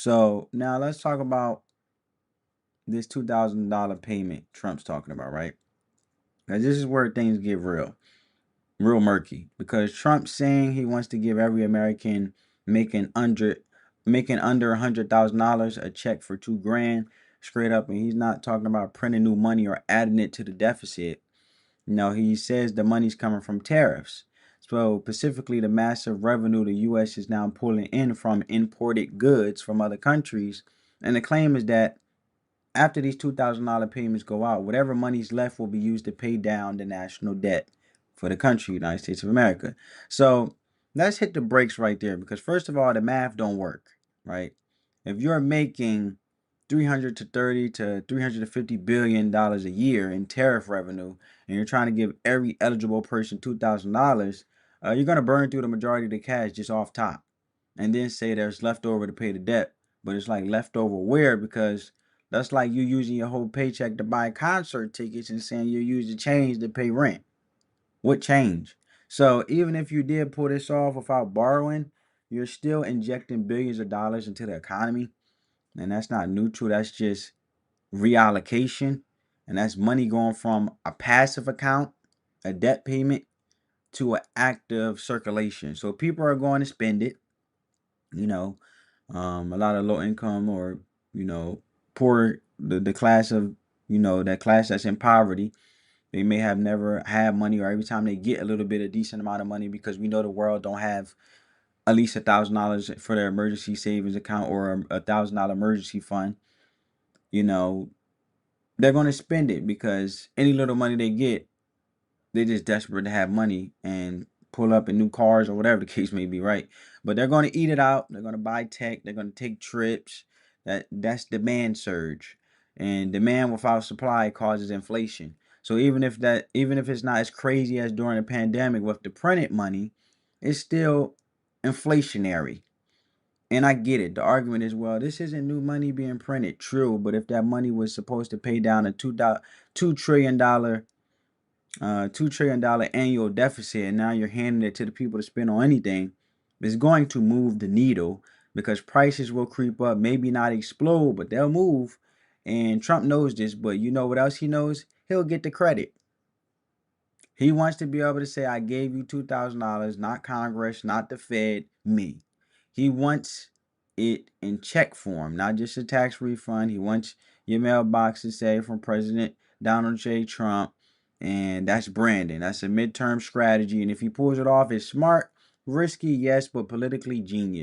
So now let's talk about this $2,000 payment Trump's talking about, right? Because this is where things get real murky. Because Trump's saying he wants to give every American making under $100,000 a check for 2 grand straight up, and he's not talking about printing new money or adding it to the deficit. No, he says the money's coming from tariffs. So specifically, the massive revenue the U.S. is now pulling in from imported goods from other countries. And the claim is that after these $2,000 payments go out, whatever money's left will be used to pay down the national debt for the country, United States of America. So let's hit the brakes right there because first of all, the math don't work, right? If you're making 330 to 350 billion dollars a year in tariff revenue, and you're trying to give every eligible person $2,000, you're gonna burn through the majority of the cash just off top, and then say there's leftover to pay the debt. But it's like leftover where? Because that's like you using your whole paycheck to buy concert tickets and saying you use the change to pay rent. What change? So even if you did pull this off without borrowing, you're still injecting billions of dollars into the economy. And that's not neutral. That's just reallocation. And that's money going from a passive account, a debt payment, to an active circulation. So people are going to spend it, you know, a lot of low income or, poor, the class of, that class that's in poverty. They may have never had money, or every time they get a little bit, a decent amount of money, because we know the world don't have at least $1,000 for their emergency savings account or a $1,000 emergency fund. You know, they're going to spend it because any little money they get, they're just desperate to have money and pull up in new cars or whatever the case may be, right? But they're going to eat it out. They're going to buy tech. They're going to take trips. That's demand surge, and demand without supply causes inflation. So even if it's not as crazy as during the pandemic with the printed money, it's still inflationary. And I get it. The argument is, well, this isn't new money being printed. True, but if that money was supposed to pay down a $2 trillion $2 trillion annual deficit, and now you're handing it to the people to spend on anything, it's going to move the needle because prices will creep up, maybe not explode, but they'll move. And Trump knows this, but you know what else he knows? He'll get the credit. He wants to be able to say, I gave you $2,000, not Congress, not the Fed, me. He wants it in check form, not just a tax refund. He wants your mailbox to say from President Donald J. Trump. And that's branding. That's a midterm strategy. And if he pulls it off, it's smart, risky, yes, but politically genius.